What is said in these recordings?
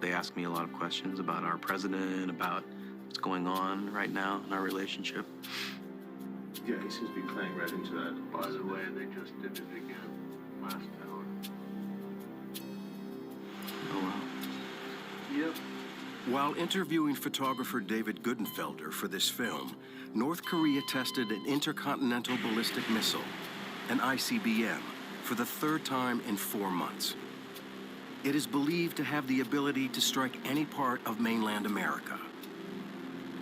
They ask me a lot of questions about our president, about what's going on right now in our relationship. Yeah, he seems to be playing right into that. By the way, they just did it again last hour. Oh, wow. Yep. While interviewing photographer David Gudenfelder for this film, North Korea tested an intercontinental ballistic missile, an ICBM, for the third time in 4 months. It is believed to have the ability to strike any part of mainland America.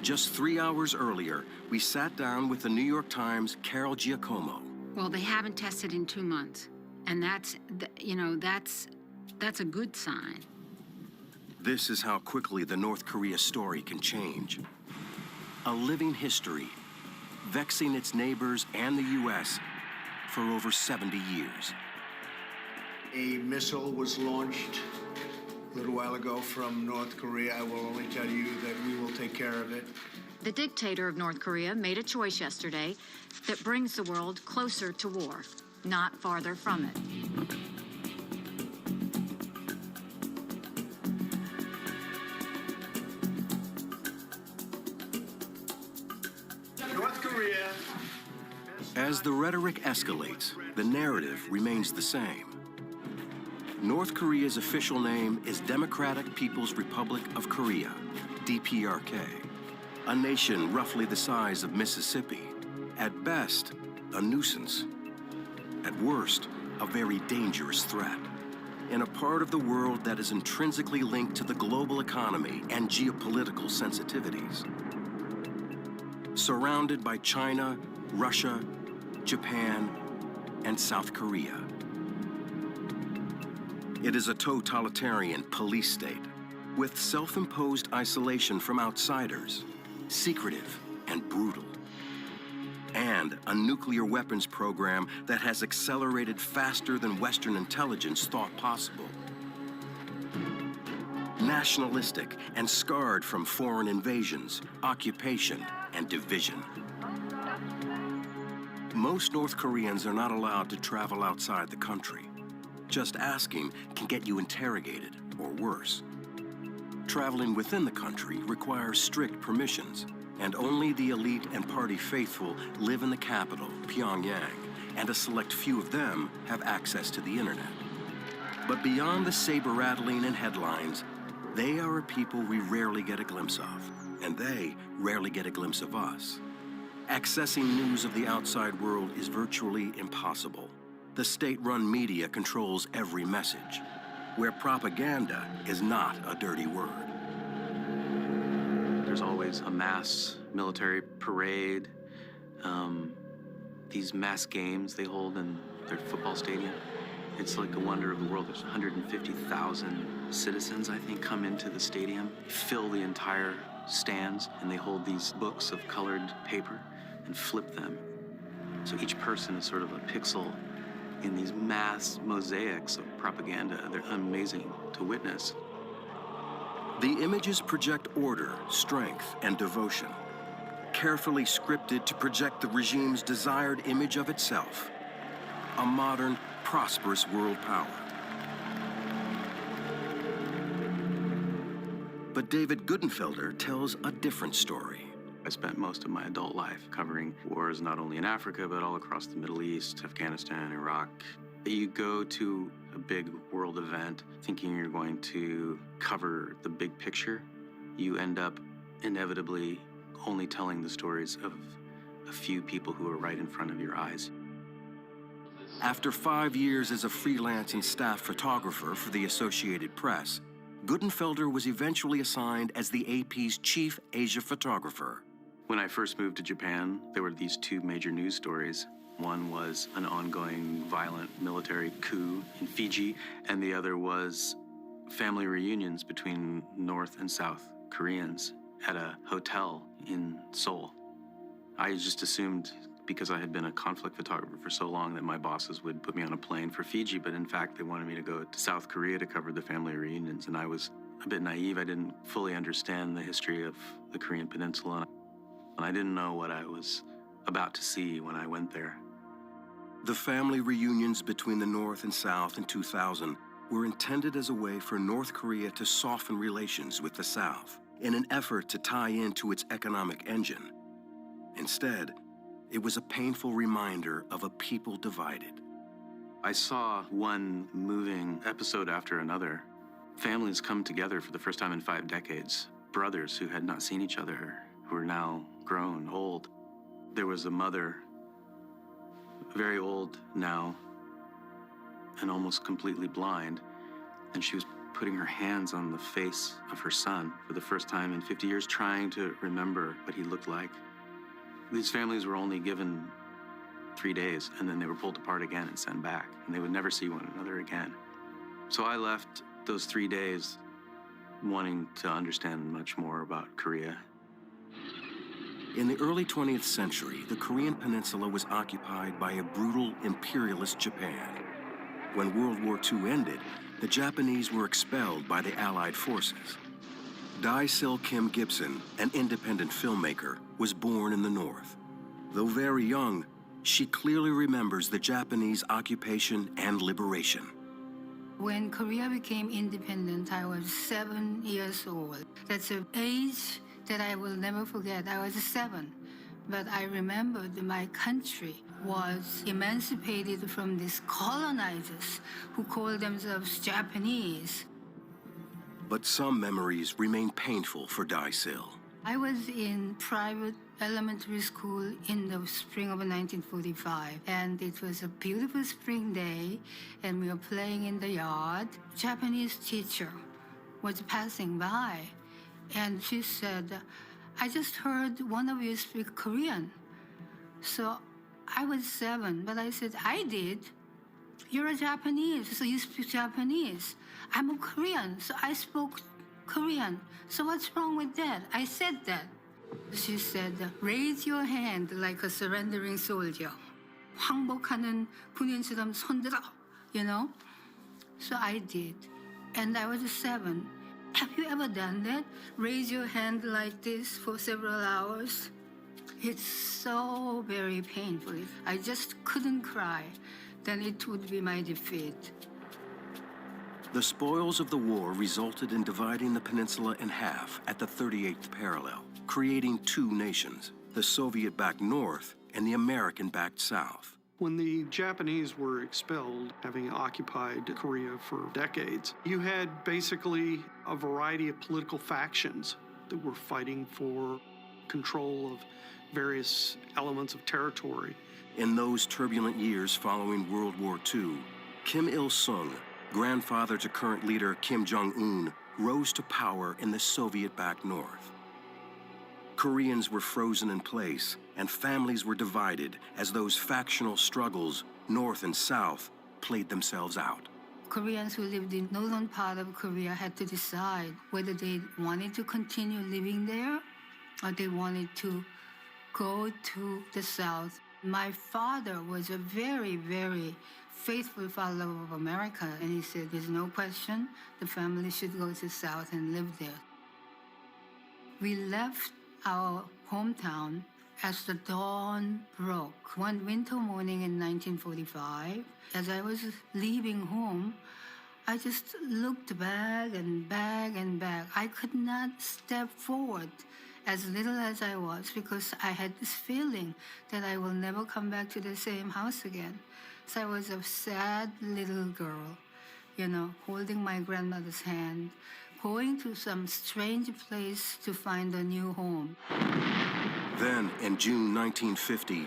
Just 3 hours earlier, we sat down with the New York Times' Carol Giacomo. Well, they haven't tested in 2 months, and that's a good sign. This is how quickly the North Korea story can change. A living history, vexing its neighbors and the U.S. for over 70 years. A missile was launched a little while ago from North Korea. I will only tell you that we will take care of it. The dictator of North Korea made a choice yesterday that brings the world closer to war, not farther from it. North Korea. As the rhetoric escalates, the narrative remains the same. North Korea's official name is Democratic People's Republic of Korea, DPRK, a nation roughly the size of Mississippi, at best, a nuisance, at worst, a very dangerous threat, in a part of the world that is intrinsically linked to the global economy and geopolitical sensitivities. Surrounded by China, Russia, Japan, and South Korea. It is a totalitarian police state with self-imposed isolation from outsiders, secretive and brutal, and a nuclear weapons program that has accelerated faster than Western intelligence thought possible. Nationalistic and scarred from foreign invasions, occupation, and division. Most North Koreans are not allowed to travel outside the country. Just asking can get you interrogated, or worse. Traveling within the country requires strict permissions, and only the elite and party faithful live in the capital, Pyongyang, and a select few of them have access to the internet. But beyond the saber-rattling and headlines, they are a people we rarely get a glimpse of, and they rarely get a glimpse of us. Accessing news of the outside world is virtually impossible. The state-run media controls every message, where propaganda is not a dirty word. There's always a mass military parade, these mass games they hold in their football stadium. It's like a wonder of the world. There's 150,000 citizens, I think, come into the stadium, fill the entire stands, and they hold these books of colored paper and flip them. So each person is sort of a pixel in these mass mosaics of propaganda. They're amazing to witness. The images project order, strength, and devotion, carefully scripted to project the regime's desired image of itself, a modern, prosperous world power. But David Gudenfelder tells a different story. I spent most of my adult life covering wars not only in Africa, but all across the Middle East, Afghanistan, Iraq. You go to a big world event thinking you're going to cover the big picture. You end up inevitably only telling the stories of a few people who are right in front of your eyes. After 5 years as a freelance and staff photographer for the Associated Press, Gudenfelder was eventually assigned as the AP's chief Asia photographer. When I first moved to Japan, there were these two major news stories. One was an ongoing violent military coup in Fiji, and the other was family reunions between North and South Koreans at a hotel in Seoul. I just assumed, because I had been a conflict photographer for so long, that my bosses would put me on a plane for Fiji, but in fact, they wanted me to go to South Korea to cover the family reunions, and I was a bit naive. I didn't fully understand the history of the Korean Peninsula, and I didn't know what I was about to see when I went there. The family reunions between the North and South in 2000 were intended as a way for North Korea to soften relations with the South in an effort to tie into its economic engine. Instead, it was a painful reminder of a people divided. I saw one moving episode after another. Families come together for the first time in 5 decades. Brothers who had not seen each other, who are now grown, old. There was a mother, very old now, and almost completely blind, and she was putting her hands on the face of her son for the first time in 50 years, trying to remember what he looked like. These families were only given 3 days, and then they were pulled apart again and sent back, and they would never see one another again. So I left those 3 days wanting to understand much more about Korea. In the early 20th century, the Korean peninsula was occupied by a brutal imperialist Japan. When World War II ended, the Japanese were expelled by the Allied forces. Dae-sil Kim Gibson, an independent filmmaker, was born in the North. Though very young, she clearly remembers the Japanese occupation and liberation. When Korea became independent, I was 7 years old. That's an age that I will never forget. I was 7, but I remembered my country was emancipated from these colonizers who called themselves Japanese. But some memories remain painful for Dae-sil. I was in private elementary school in the spring of 1945, and it was a beautiful spring day, and we were playing in the yard. Japanese teacher was passing by, and she said, "I just heard one of you speak Korean." So I was 7, but I said, "I did. You're a Japanese, so you speak Japanese. I'm a Korean, so I spoke Korean. So what's wrong with that?" I said that. She said, "Raise your hand like a surrendering soldier. 항복하는 군인처럼 손들어, you know?" So I did. And I was 7. Have you ever done that? Raise your hand like this for several hours? It's so very painful. I just couldn't cry. Then it would be my defeat. The spoils of the war resulted in dividing the peninsula in half at the 38th parallel, creating 2 nations, the Soviet-backed North and the American-backed South. When the Japanese were expelled, having occupied Korea for decades, you had basically a variety of political factions that were fighting for control of various elements of territory. In those turbulent years following World War II, Kim Il-sung, grandfather to current leader Kim Jong-un, rose to power in the Soviet-backed North. Koreans were frozen in place, and families were divided as those factional struggles, North and South, played themselves out. Koreans who lived in northern part of Korea had to decide whether they wanted to continue living there or they wanted to go to the South. My father was a very, very faithful follower of America, and he said, "There's no question, the family should go to South and live there." We left our hometown as the dawn broke. One winter morning in 1945, as I was leaving home, I just looked back and back and back. I could not step forward, as little as I was, because I had this feeling that I will never come back to the same house again. So I was a sad little girl, you know, holding my grandmother's hand, going to some strange place to find a new home. Then, in June 1950,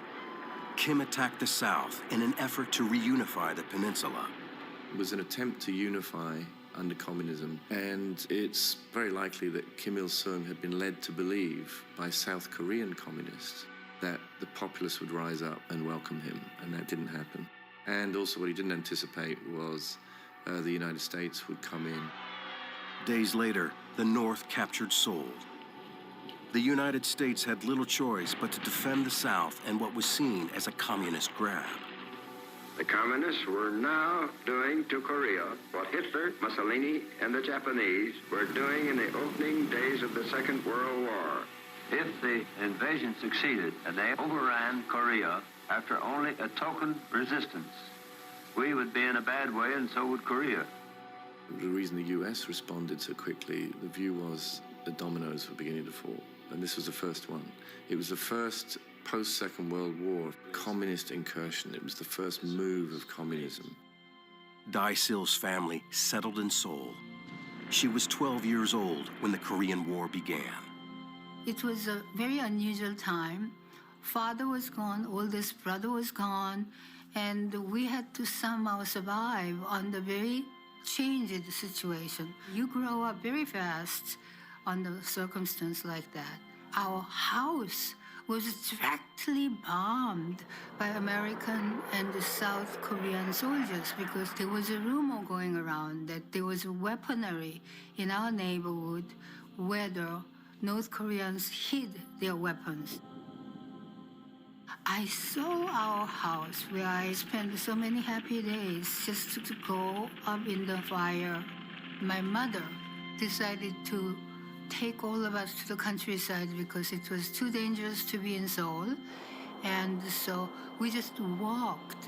Kim attacked the South in an effort to reunify the peninsula. It was an attempt to unify under communism, and it's very likely that Kim Il-sung had been led to believe by South Korean communists that the populace would rise up and welcome him, and that didn't happen. And also what he didn't anticipate was the United States would come in. Days later, the North captured Seoul. The United States had little choice but to defend the South and what was seen as a communist grab. The communists were now doing to Korea what Hitler, Mussolini, and the Japanese were doing in the opening days of the Second World War. If the invasion succeeded and they overran Korea after only a token resistance, we would be in a bad way, and so would Korea. The reason the US responded so quickly, the view was the dominoes were beginning to fall. And this was the first one. It was the first post-Second World War communist incursion. It was the first move of communism. Dai Sil's family settled in Seoul. She was 12 years old when the Korean War began. It was a very unusual time. Father was gone, oldest brother was gone, and we had to somehow survive on the very changed situation. You grow up very fast under circumstance like that. Our house was directly bombed by American and South Korean soldiers because there was a rumor going around that there was weaponry in our neighborhood where the North Koreans hid their weapons. I saw our house where I spent so many happy days just to go up in the fire. My mother decided to take all of us to the countryside because it was too dangerous to be in Seoul. And so we just walked.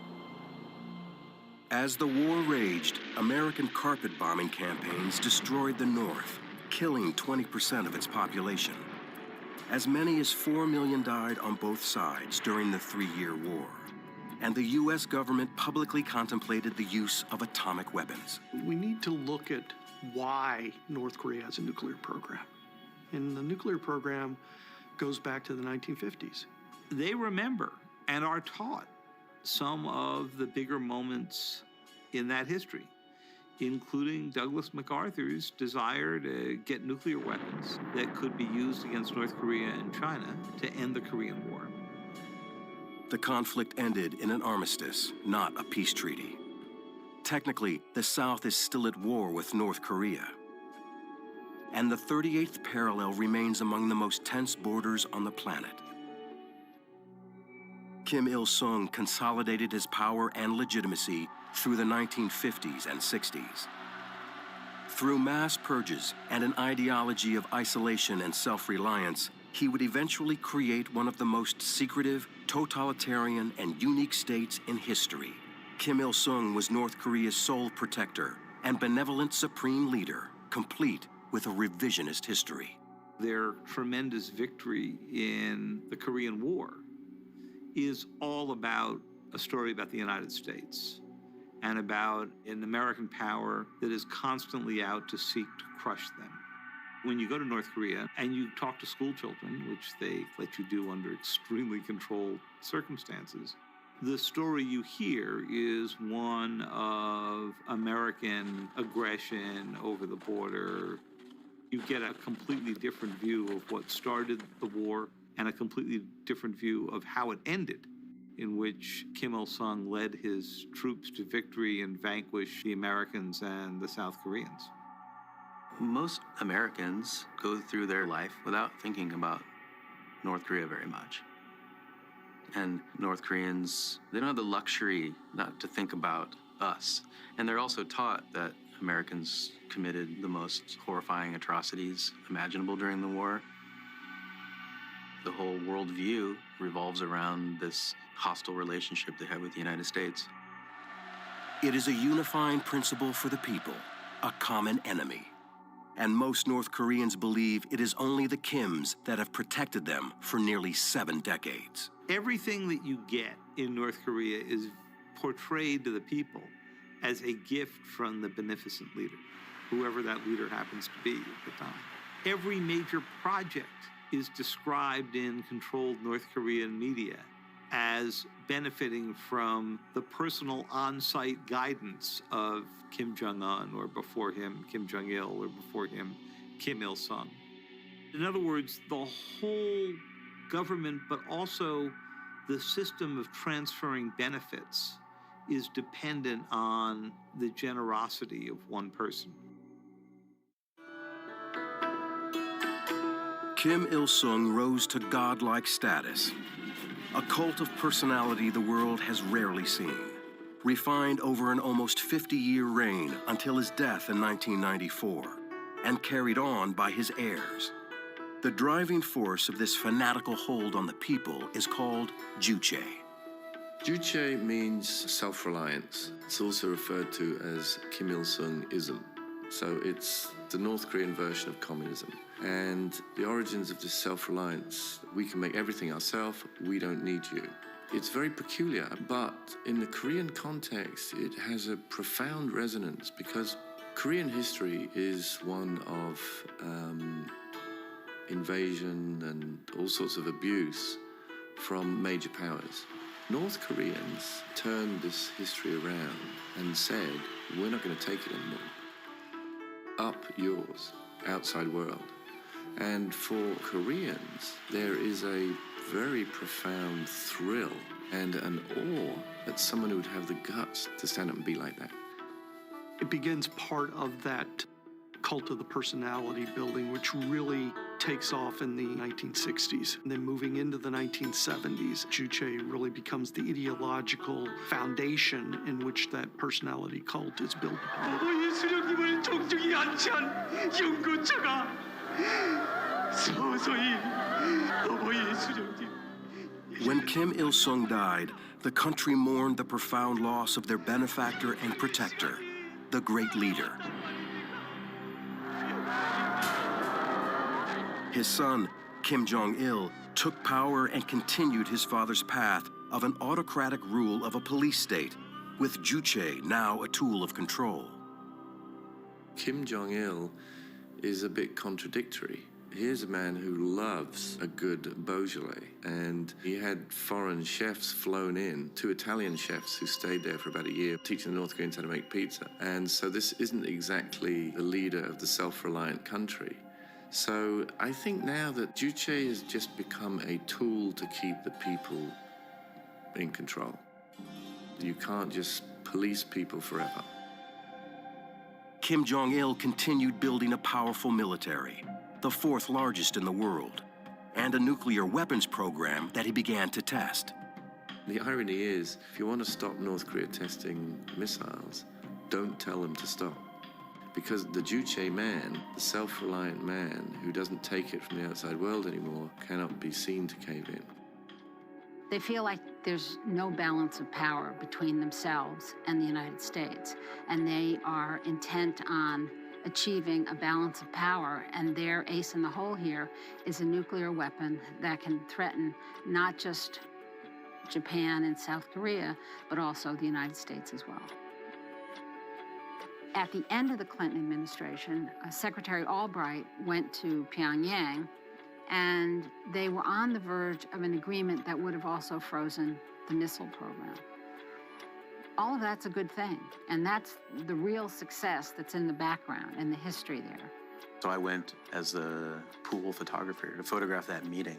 As the war raged, American carpet bombing campaigns destroyed the North, killing 20% of its population. As many as 4 million died on both sides during the 3-year war. And the U.S. government publicly contemplated the use of atomic weapons. We need to look at why North Korea has a nuclear program. And the nuclear program goes back to the 1950s. They remember and are taught some of the bigger moments in that history, including Douglas MacArthur's desire to get nuclear weapons that could be used against North Korea and China to end the Korean War. The conflict ended in an armistice, not a peace treaty. Technically, the South is still at war with North Korea. And the 38th parallel remains among the most tense borders on the planet. Kim Il-sung consolidated his power and legitimacy through the 1950s and 60s. Through mass purges and an ideology of isolation and self-reliance, he would eventually create one of the most secretive, totalitarian, and unique states in history. Kim Il-sung was North Korea's sole protector and benevolent supreme leader, complete with a revisionist history. Their tremendous victory in the Korean War is all about a story about the United States and about an American power that is constantly out to seek to crush them. When you go to North Korea and you talk to school children, which they let you do under extremely controlled circumstances, the story you hear is one of American aggression over the border. You get a completely different view of what started the war and a completely different view of how it ended, in which Kim Il-sung led his troops to victory and vanquished the Americans and the South Koreans. Most Americans go through their life without thinking about North Korea very much. And North Koreans, they don't have the luxury not to think about us. And they're also taught that Americans committed the most horrifying atrocities imaginable during the war. The whole worldview revolves around this hostile relationship they have with the United States. It is a unifying principle for the people, a common enemy. And most North Koreans believe it is only the Kims that have protected them for nearly 7 decades. Everything that you get in North Korea is portrayed to the people as a gift from the beneficent leader, whoever that leader happens to be at the time. Every major project is described in controlled North Korean media as benefiting from the personal on-site guidance of Kim Jong-un, or before him, Kim Jong-il, or before him, Kim Il-sung. In other words, the whole government, but also the system of transferring benefits, is dependent on the generosity of one person. Kim Il-sung rose to godlike status, a cult of personality the world has rarely seen, refined over an almost 50-year reign until his death in 1994, and carried on by his heirs. The driving force of this fanatical hold on the people is called Juche. Juche means self-reliance. It's also referred to as Kim Il-sung-ism. So it's the North Korean version of communism. And the origins of this self-reliance, we can make everything ourselves, we don't need you. It's very peculiar, but in the Korean context, it has a profound resonance because Korean history is one of invasion and all sorts of abuse from major powers. North Koreans turned this history around and said, we're not going to take it anymore. Up yours, outside world. And for Koreans, there is a very profound thrill and an awe that someone would have the guts to stand up and be like that. It begins part of that cult of the personality building, which really takes off in the 1960s. And then moving into the 1970s, Juche really becomes the ideological foundation in which that personality cult is built upon. When Kim Il-sung died, the country mourned the profound loss of their benefactor and protector, the great leader. His son, Kim Jong-il, took power and continued his father's path of an autocratic rule of a police state, with Juche now a tool of control. Kim Jong-il is a bit contradictory. Here's a man who loves a good Beaujolais, and he had foreign chefs flown in, 2 Italian chefs who stayed there for about a year, teaching the North Koreans how to make pizza. And so this isn't exactly the leader of the self-reliant country. So I think now that Juche has just become a tool to keep the people in control. You can't just police people forever. Kim Jong-il continued building a powerful military, the 4th largest in the world, and a nuclear weapons program that he began to test. The irony is, if you want to stop North Korea testing missiles, don't tell them to stop. Because the Juche man, the self-reliant man who doesn't take it from the outside world anymore, cannot be seen to cave in. They feel like there's no balance of power between themselves and the United States, and they are intent on achieving a balance of power, and their ace in the hole here is a nuclear weapon that can threaten not just Japan and South Korea, but also the United States as well. At the end of the Clinton administration, Secretary Albright went to Pyongyang, and they were on the verge of an agreement that would have also frozen the missile program. All of that's a good thing, and that's the real success that's in the background and the history there. So I went as the pool photographer to photograph that meeting.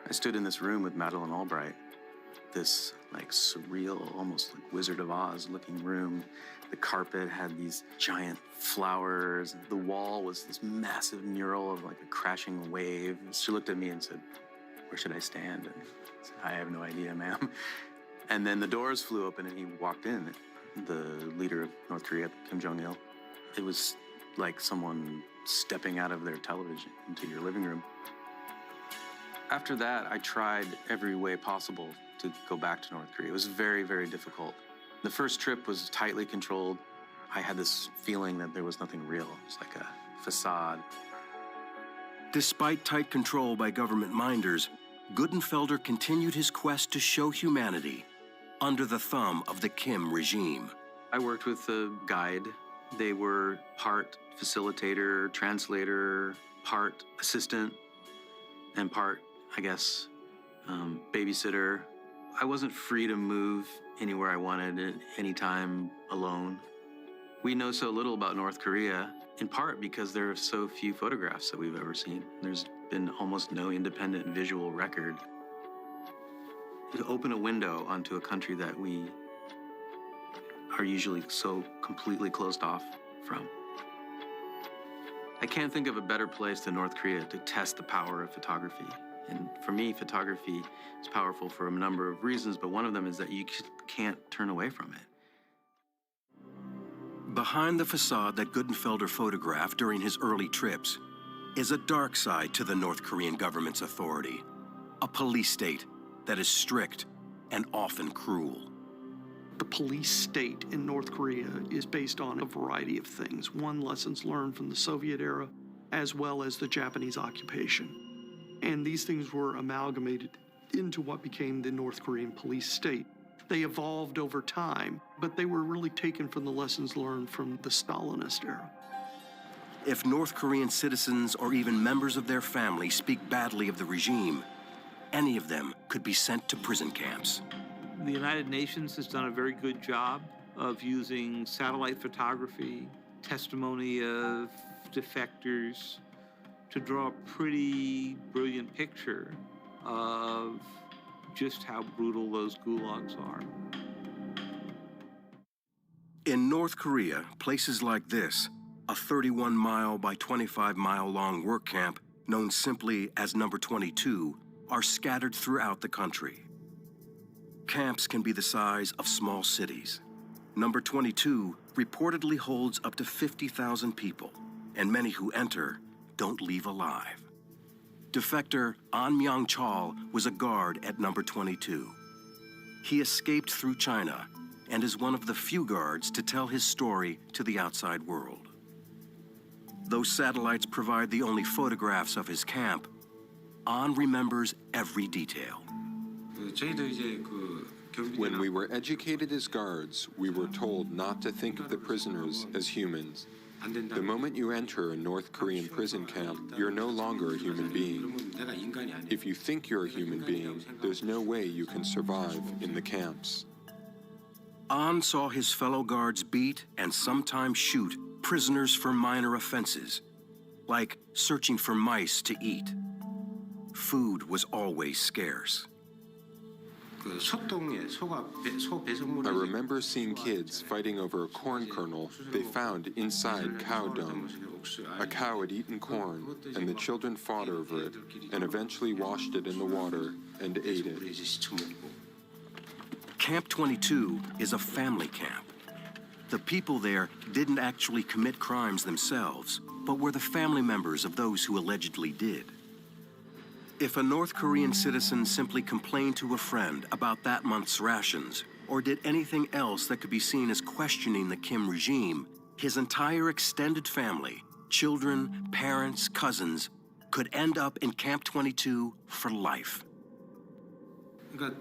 I stood in this room with Madeleine Albright, this like surreal, almost like Wizard of Oz looking room. The carpet had these giant flowers. The wall was this massive mural of like a crashing wave. She looked at me and said, "Where should I stand?" And I said, "I have no idea, ma'am." And then the doors flew open and he walked in, the leader of North Korea, Kim Jong-il. It was like someone stepping out of their television into your living room. After that, I tried every way possible to go back to North Korea. It was very, very difficult. The first trip was tightly controlled. I had this feeling that there was nothing real. It was like a facade. Despite tight control by government minders, Gutenfelder continued his quest to show humanity under the thumb of the Kim regime. I worked with a guide. They were part facilitator, translator, part assistant, and part, I guess, babysitter. I wasn't free to move anywhere I wanted at any time alone. We know so little about North Korea, in part because there are so few photographs that we've ever seen. There's been almost no independent visual record. To open a window onto a country that we are usually so completely closed off from. I can't think of a better place than North Korea to test the power of photography. And for me, photography is powerful for a number of reasons, but one of them is that you can't turn away from it. Behind the facade that Gutenfelder photographed during his early trips is a dark side to the North Korean government's authority, a police state that is strict and often cruel. The police state in North Korea is based on a variety of things. One, lessons learned from the Soviet era, as well as the Japanese occupation. And these things were amalgamated into what became the North Korean police state. They evolved over time, but they were really taken from the lessons learned from the Stalinist era. If North Korean citizens or even members of their family speak badly of the regime, any of them could be sent to prison camps. The United Nations has done a very good job of using satellite photography, testimony of defectors, to draw a pretty brilliant picture of just how brutal those gulags are. In North Korea, places like this, a 31-mile by 25-mile long work camp known simply as Number 22, are scattered throughout the country. Camps can be the size of small cities. Number 22 reportedly holds up to 50,000 people, and many who enter don't leave alive. Defector An Myung-chol was a guard at Number 22. He escaped through China and is one of the few guards to tell his story to the outside world. Though satellites provide the only photographs of his camp, An remembers every detail. When we were educated as guards, we were told not to think of the prisoners as humans. The moment you enter a North Korean prison camp, you're no longer a human being. If you think you're a human being, there's no way you can survive in the camps. An saw his fellow guards beat and sometimes shoot prisoners for minor offenses, like searching for mice to eat. Food was always scarce. I remember seeing kids fighting over a corn kernel they found inside cow dung. A cow had eaten corn, and the children fought over it, and eventually washed it in the water and ate it. Camp 22 is a family camp. The people there didn't actually commit crimes themselves, but were the family members of those who allegedly did. If a North Korean citizen simply complained to a friend about that month's rations, or did anything else that could be seen as questioning the Kim regime, his entire extended family, children, parents, cousins, could end up in Camp 22 for life. The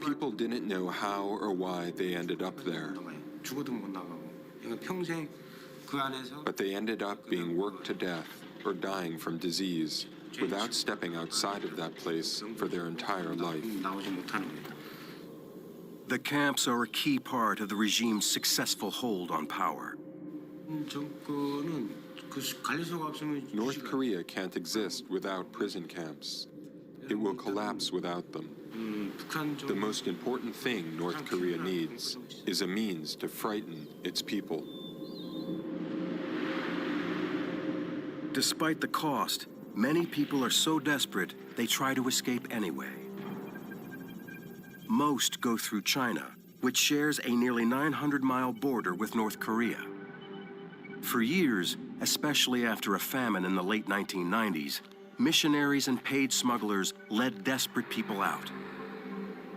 people didn't know how or why they ended up there. But they ended up being worked to death or dying from disease without stepping outside of that place for their entire life. The camps are a key part of the regime's successful hold on power. North Korea can't exist without prison camps. It will collapse without them. The most important thing North Korea needs is a means to frighten its people. Despite the cost, many people are so desperate they try to escape anyway. Most go through China, which shares a nearly 900-mile border with North Korea. For years, especially after a famine in the late 1990s, missionaries and paid smugglers led desperate people out.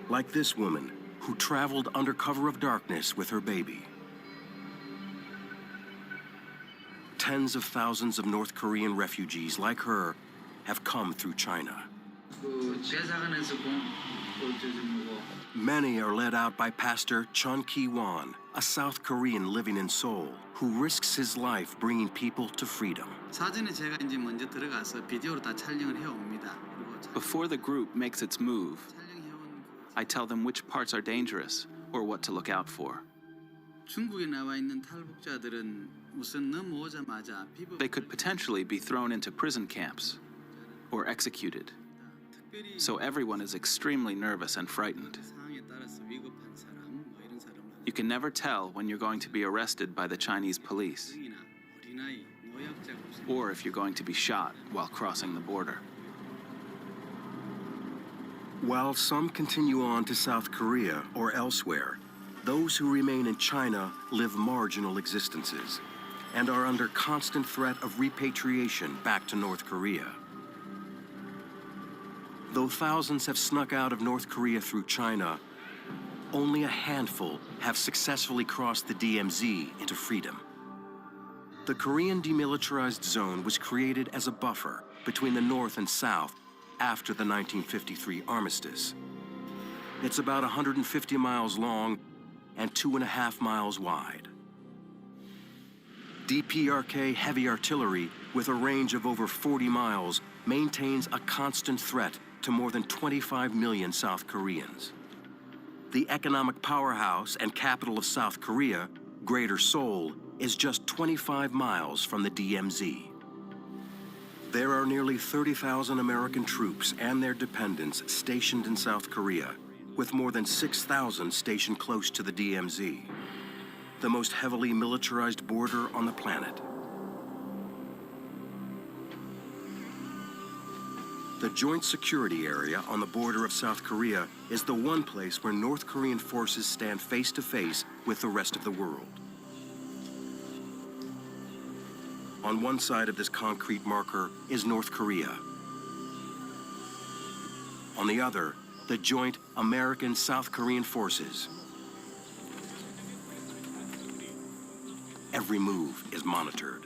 Like this woman, who traveled under cover of darkness with her baby. Tens of thousands of North Korean refugees like her have come through China. Many are led out by Pastor Chun Ki-won, a South Korean living in Seoul, who risks his life bringing people to freedom. Before the group makes its move, I tell them which parts are dangerous or what to look out for. They could potentially be thrown into prison camps or executed. So everyone is extremely nervous and frightened. You can never tell when you're going to be arrested by the Chinese police, or if you're going to be shot while crossing the border. While some continue on to South Korea or elsewhere, those who remain in China live marginal existences and are under constant threat of repatriation back to North Korea. Though thousands have snuck out of North Korea through China, only a handful have successfully crossed the DMZ into freedom. The Korean Demilitarized Zone was created as a buffer between the North and South after the 1953 armistice. It's about 150 miles long and 2.5 miles wide. DPRK heavy artillery with a range of over 40 miles maintains a constant threat to more than 25 million South Koreans. The economic powerhouse and capital of South Korea, Greater Seoul, is just 25 miles from the DMZ. There are nearly 30,000 American troops and their dependents stationed in South Korea, with more than 6,000 stationed close to the DMZ, the most heavily militarized border on the planet. The Joint Security Area on the border of South Korea is the one place where North Korean forces stand face to face with the rest of the world. On one side of this concrete marker is North Korea. On the other, the joint American-South Korean forces. Every move is monitored.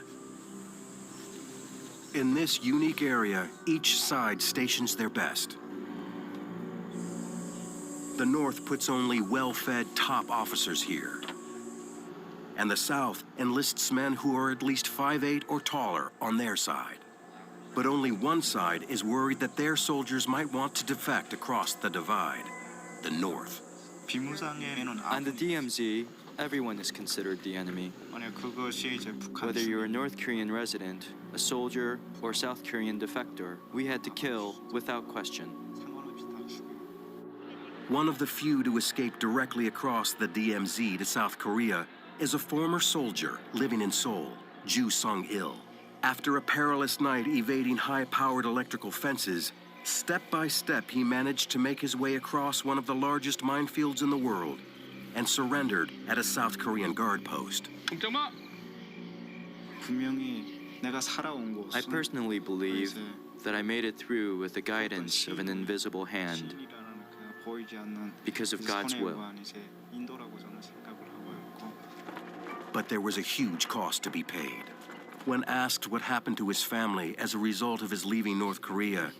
In this unique area, each side stations their best. The North puts only well-fed top officers here. And the South enlists men who are at least 5'8" or taller on their side. But only one side is worried that their soldiers might want to defect across the divide, the North. On the DMZ, everyone is considered the enemy. Whether you're a North Korean resident, a soldier, or South Korean defector, we had to kill without question. One of the few to escape directly across the DMZ to South Korea is a former soldier living in Seoul, Ju Sung-il. After a perilous night evading high-powered electrical fences, step by step he managed to make his way across one of the largest minefields in the world and surrendered at a South Korean guard post. I personally believe that I made it through with the guidance of an invisible hand because of God's will. But there was a huge cost to be paid. When asked what happened to his family as a result of his leaving North Korea,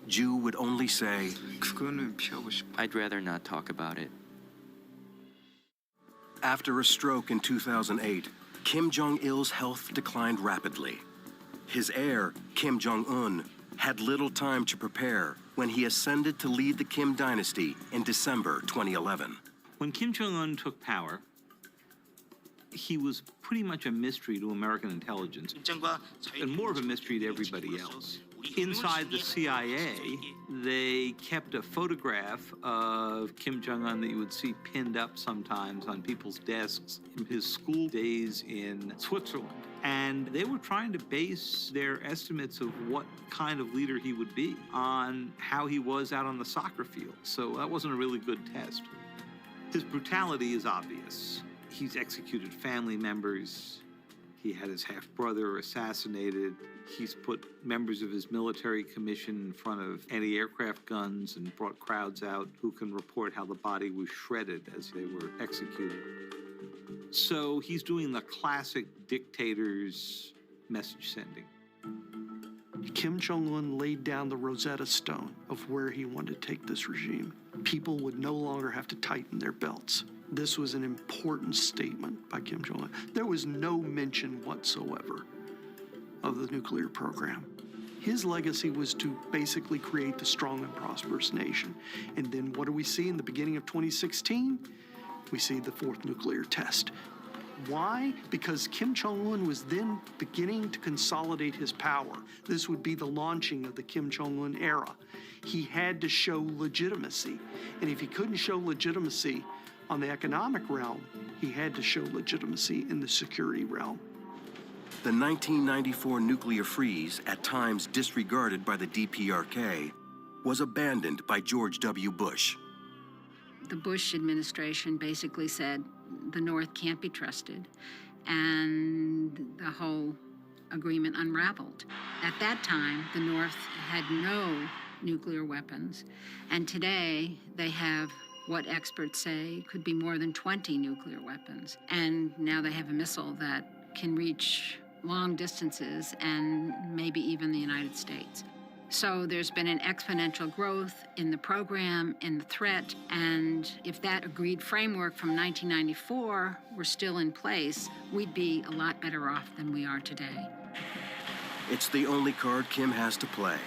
Ju would only say, I'd rather not talk about it. After a stroke in 2008, Kim Jong-il's health declined rapidly. His heir, Kim Jong-un, had little time to prepare when he ascended to lead the Kim dynasty in December 2011. When Kim Jong-un took power, he was pretty much a mystery to American intelligence, and more of a mystery to everybody else. Inside the CIA, they kept a photograph of Kim Jong-un that you would see pinned up sometimes on people's desks from his school days in Switzerland. And they were trying to base their estimates of what kind of leader he would be on how he was out on the soccer field. So that wasn't a really good test. His brutality is obvious. He's executed family members. He had his half-brother assassinated. He's put members of his military commission in front of anti-aircraft guns and brought crowds out who can report how the body was shredded as they were executed. So he's doing the classic dictator's message sending. Kim Jong-un laid down the Rosetta Stone of where he wanted to take this regime. People would no longer have to tighten their belts. This was an important statement by Kim Jong-un. There was no mention whatsoever of the nuclear program. His legacy was to basically create the strong and prosperous nation. And then what do we see in the beginning of 2016? We see the fourth nuclear test. Why? Because Kim Jong-un was then beginning to consolidate his power. This would be the launching of the Kim Jong-un era. He had to show legitimacy. And if he couldn't show legitimacy on the economic realm, he had to show legitimacy in the security realm. The 1994 nuclear freeze, at times disregarded by the DPRK, was abandoned by George W. Bush. The Bush administration basically said the North can't be trusted, and the whole agreement unraveled. At that time, the North had no nuclear weapons, and today they have what experts say could be more than 20 nuclear weapons. And now they have a missile that can reach long distances and maybe even the United States. So there's been an exponential growth in the program, in the threat, and if that agreed framework from 1994 were still in place, we'd be a lot better off than we are today. It's the only card Kim has to play.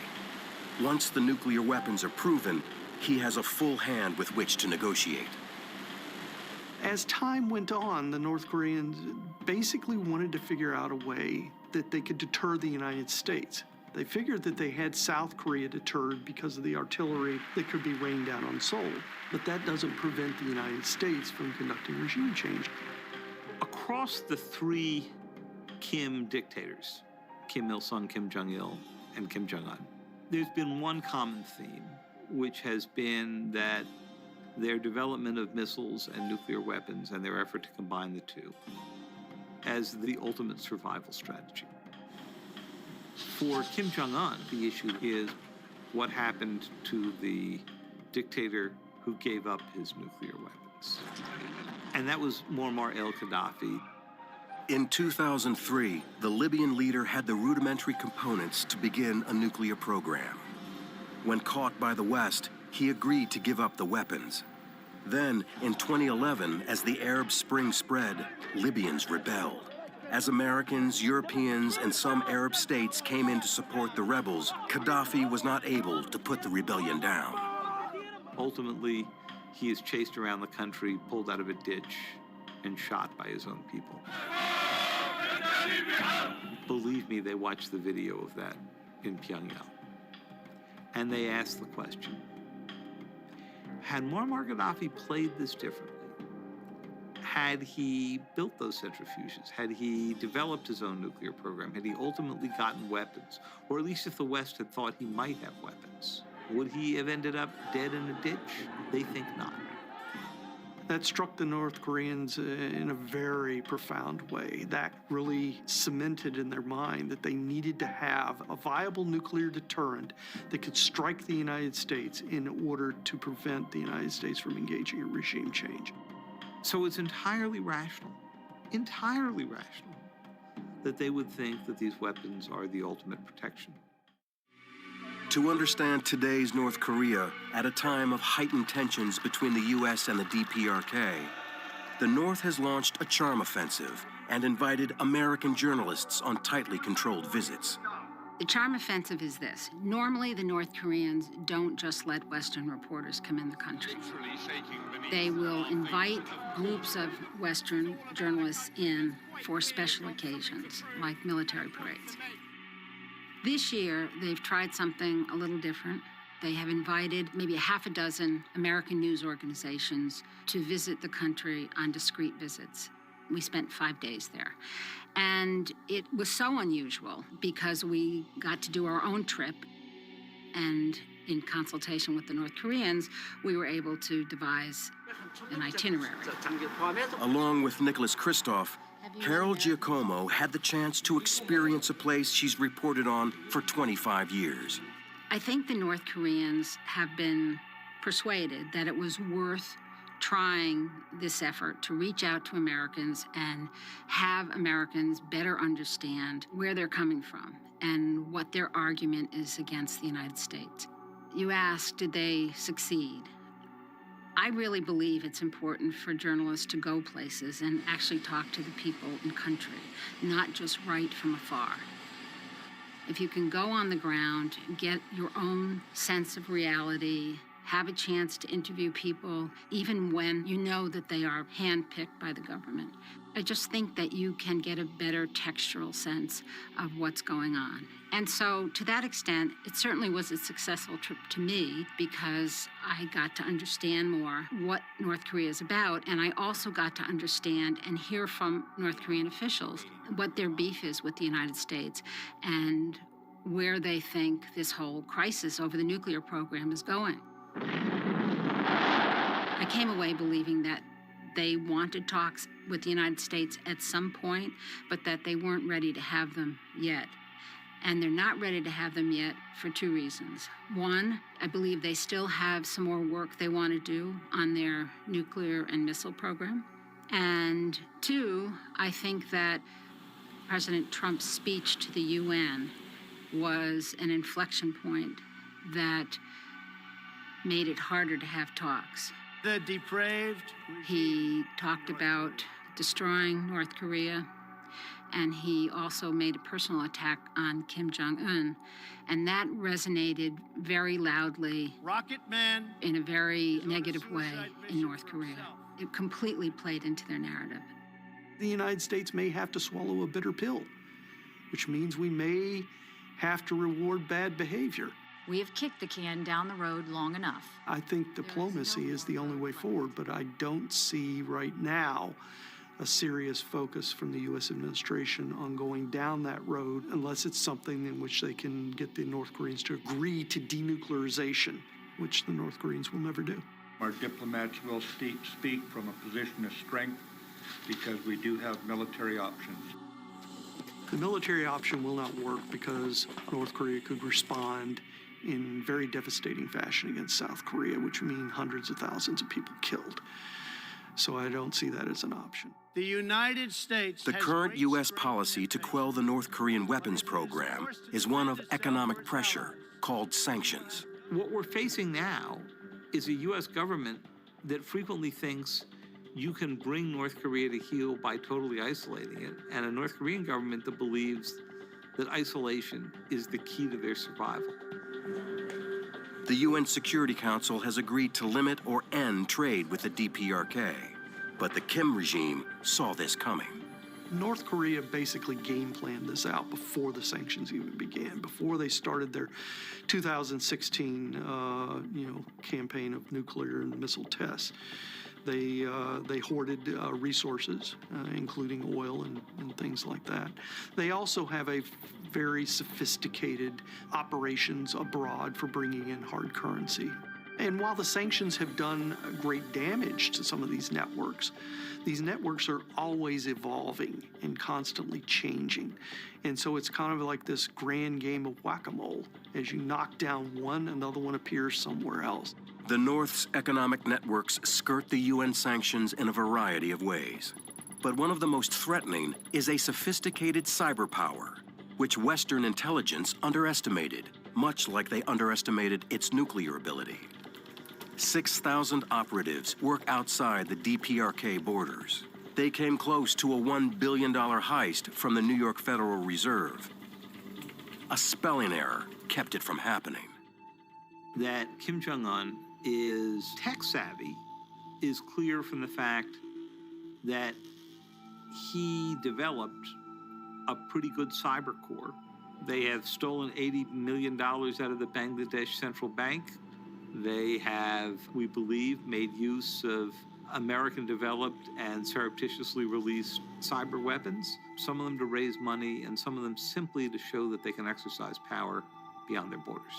Once the nuclear weapons are proven, he has a full hand with which to negotiate. As time went on, the North Koreans basically wanted to figure out a way that they could deter the United States. They figured that they had South Korea deterred because of the artillery that could be rained down on Seoul. But that doesn't prevent the United States from conducting regime change. Across the three Kim dictators, Kim Il-sung, Kim Jong-il, and Kim Jong-un, there's been one common theme, which has been that their development of missiles and nuclear weapons and their effort to combine the two as the ultimate survival strategy. For Kim Jong-un, the issue is what happened to the dictator who gave up his nuclear weapons. And that was Muammar el-Gaddafi. In 2003, the Libyan leader had the rudimentary components to begin a nuclear program. When caught by the West, he agreed to give up the weapons. Then, in 2011, as the Arab Spring spread, Libyans rebelled. As Americans, Europeans, and some Arab states came in to support the rebels, Gaddafi was not able to put the rebellion down. Ultimately, he is chased around the country, pulled out of a ditch, and shot by his own people. Believe me, they watched the video of that in Pyongyang. And they asked the question, had Muammar Gaddafi played this differently? Had he built those centrifuges? Had he developed his own nuclear program? Had he ultimately gotten weapons? Or at least if the West had thought he might have weapons, would he have ended up dead in a ditch? They think not. That struck the North Koreans in a very profound way. That really cemented in their mind that they needed to have a viable nuclear deterrent that could strike the United States in order to prevent the United States from engaging in regime change. So it's entirely rational that they would think that these weapons are the ultimate protection. To understand today's North Korea at a time of heightened tensions between the U.S. and the DPRK, the North has launched a charm offensive and invited American journalists on tightly controlled visits. The charm offensive is this. Normally, the North Koreans don't just let Western reporters come in the country. They will invite groups of Western journalists in for special occasions, like military parades. This year, they've tried something a little different. They have invited maybe a half a dozen American news organizations to visit the country on discreet visits. We spent 5 days there. And it was so unusual because we got to do our own trip, and in consultation with the North Koreans, we were able to devise an itinerary. Along with Nicholas Kristof, Carol Giacomo had the chance to experience a place she's reported on for 25 years. I think the North Koreans have been persuaded that it was worth trying this effort to reach out to Americans and have Americans better understand where they're coming from and what their argument is against the United States. You asked, did they succeed? I really believe it's important for journalists to go places and actually talk to the people in country, not just write from afar. If you can go on the ground, get your own sense of reality, have a chance to interview people, even when you know that they are handpicked by the government, I just think that you can get a better textural sense of what's going on. And so to that extent, it certainly was a successful trip to me because I got to understand more what North Korea is about, and I also got to understand and hear from North Korean officials what their beef is with the United States and where they think this whole crisis over the nuclear program is going. I came away believing that they wanted talks with the United States at some point, but that they weren't ready to have them yet. And they're not ready to have them yet for two reasons. One, I believe they still have some more work they want to do on their nuclear and missile program. And two, I think that President Trump's speech to the UN was an inflection point that made it harder to have talks. The depraved. He talked about destroying North Korea, and he also made a personal attack on Kim Jong-un, and that resonated very loudly Rocket Man. in a very negative way in North Korea. It completely played into their narrative. The United States may have to swallow a bitter pill, which means we may have to reward bad behavior. We have kicked the can down the road long enough. I think diplomacy is the only way forward, but I don't see right now a serious focus from the U.S. administration on going down that road unless it's something in which they can get the North Koreans to agree to denuclearization, which the North Koreans will never do. Our diplomats will speak from a position of strength because we do have military options. The military option will not work because North Korea could respond in very devastating fashion against South Korea, which would mean hundreds of thousands of people killed. So I don't see that as an option. The United States. The current U.S. policy to quell the North Korean weapons program is one of economic pressure called sanctions. What we're facing now is a U.S. government that frequently thinks you can bring North Korea to heel by totally isolating it, and a North Korean government that believes that isolation is the key to their survival. The UN Security Council has agreed to limit or end trade with the DPRK, but the Kim regime saw this coming. North Korea basically game planned this out before the sanctions even began, before they started their 2016 campaign of nuclear and missile tests. They hoarded resources, including oil and things like that. They also have a very sophisticated operations abroad for bringing in hard currency. And while the sanctions have done great damage to some of these networks are always evolving and constantly changing. And so it's kind of like this grand game of whack-a-mole. As you knock down one, another one appears somewhere else. The North's economic networks skirt the UN sanctions in a variety of ways. But one of the most threatening is a sophisticated cyber power, which Western intelligence underestimated, much like they underestimated its nuclear ability. 6,000 operatives work outside the DPRK borders. They came close to a $1 billion heist from the New York Federal Reserve. A spelling error kept it from happening. That Kim Jong-un is tech savvy is clear from the fact that he developed a pretty good cyber core. They have stolen $80 million out of the Bangladesh Central Bank. They have, we believe, made use of American-developed and surreptitiously released cyber weapons, some of them to raise money and some of them simply to show that they can exercise power beyond their borders.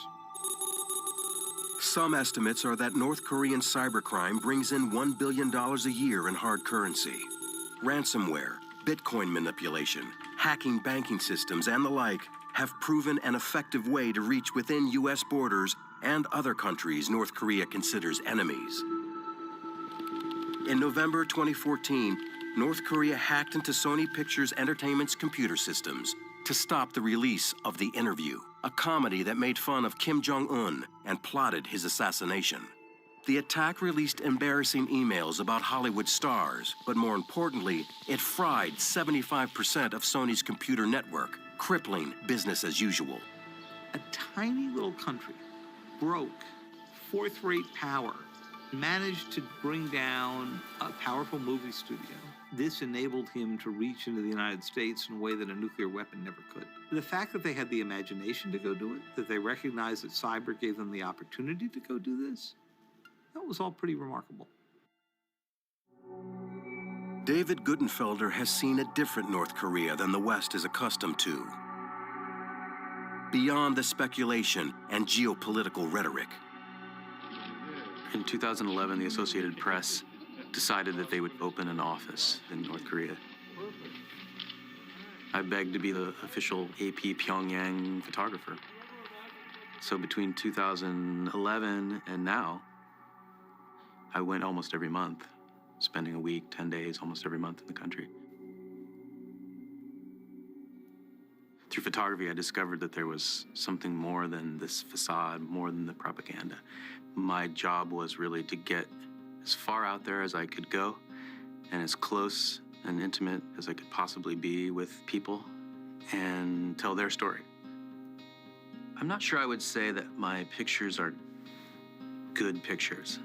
Some estimates are that North Korean cybercrime brings in $1 billion a year in hard currency. Ransomware, Bitcoin manipulation, hacking banking systems, and the like have proven an effective way to reach within U.S. borders and other countries North Korea considers enemies. In November 2014, North Korea hacked into Sony Pictures Entertainment's computer systems to stop the release of The Interview, a comedy that made fun of Kim Jong-un and plotted his assassination. The attack released embarrassing emails about Hollywood stars, but more importantly, it fried 75% of Sony's computer network, crippling business as usual. A tiny little country, broke, fourth-rate power, managed to bring down a powerful movie studio. This enabled him to reach into the United States in a way that a nuclear weapon never could. The fact that they had the imagination to go do it, that they recognized that cyber gave them the opportunity to go do this, that was all pretty remarkable. David Gutenfelder has seen a different North Korea than the West is accustomed to. Beyond the speculation and geopolitical rhetoric. In 2011, the Associated Press decided that they would open an office in North Korea. I begged to be the official AP Pyongyang photographer. So between 2011 and now, I went almost every month, spending a week, 10 days, almost every month in the country. Through photography, I discovered that there was something more than this facade, more than the propaganda. My job was really to get as far out there as I could go and as close and intimate as I could possibly be with people and tell their story. I'm not sure I would say that my pictures are good pictures.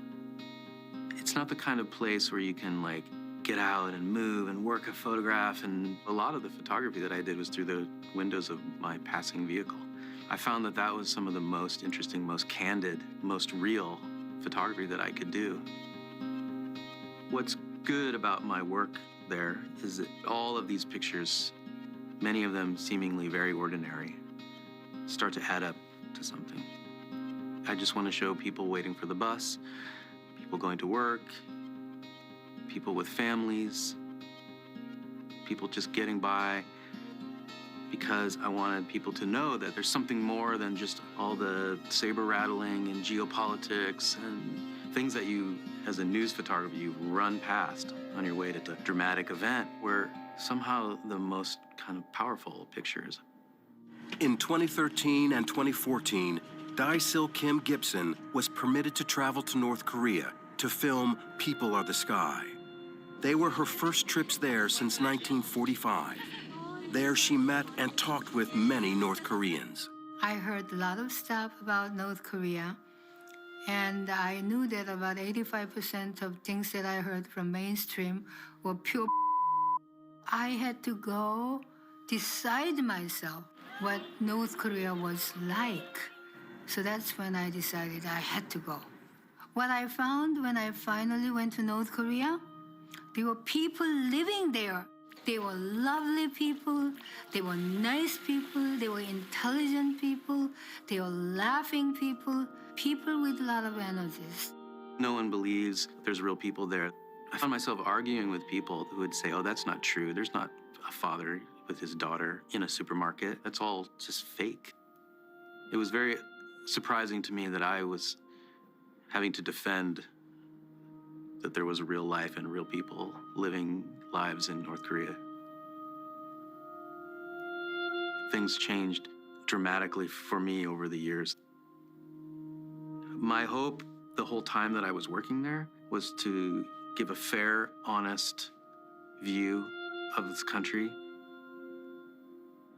It's not the kind of place where you can like get out and move and work a photograph, and a lot of the photography that I did was through the windows of my passing vehicle. I found that that was some of the most interesting, most candid, most real photography that I could do. What's good about my work there is that all of these pictures, many of them seemingly very ordinary, start to add up to something. I just want to show people waiting for the bus, people going to work, people with families, people just getting by, because I wanted people to know that there's something more than just all the saber rattling and geopolitics and things that you, as a news photographer, you run past on your way to the dramatic event, where somehow the most kind of powerful pictures. In 2013 and 2014, Dae-sil Kim Gibson was permitted to travel to North Korea to film People Are the Sky. They were her first trips there since 1945. There she met and talked with many North Koreans. I heard a lot of stuff about North Korea, and I knew that about 85% of things that I heard from mainstream were pure. I had to go decide myself what North Korea was like. So that's when I decided I had to go. What I found when I finally went to North Korea, there were people living there. They were lovely people, they were nice people, they were intelligent people, they were laughing people, people with a lot of energies. No one believes there's real people there. I found myself arguing with people who would say, oh, that's not true. There's not a father with his daughter in a supermarket. That's all just fake. It was very surprising to me that I was having to defend that there was a real life and real people living lives in North Korea. Things changed dramatically for me over the years. My hope the whole time that I was working there was to give a fair, honest view of this country.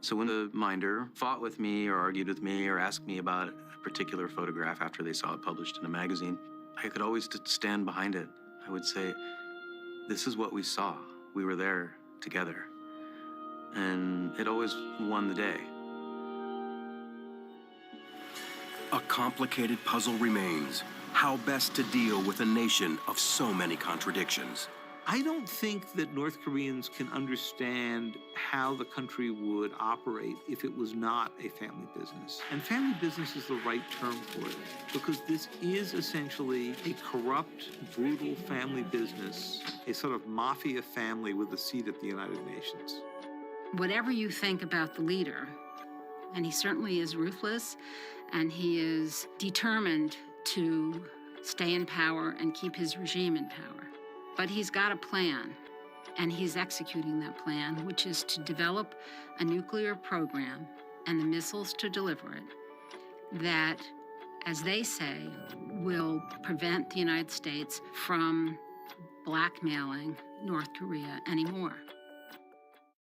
So when the minder fought with me or argued with me or asked me about a particular photograph after they saw it published in a magazine, I could always stand behind it. I would say, this is what we saw. We were there together. And it always won the day. A complicated puzzle remains. How best to deal with a nation of so many contradictions. I don't think that North Koreans can understand how the country would operate if it was not a family business. And family business is the right term for it, because this is essentially a corrupt, brutal family business, a sort of mafia family with a seat at the United Nations. Whatever you think about the leader, and he certainly is ruthless, and he is determined to stay in power and keep his regime in power. But he's got a plan, and he's executing that plan, which is to develop a nuclear program and the missiles to deliver it that, as they say, will prevent the United States from blackmailing North Korea anymore.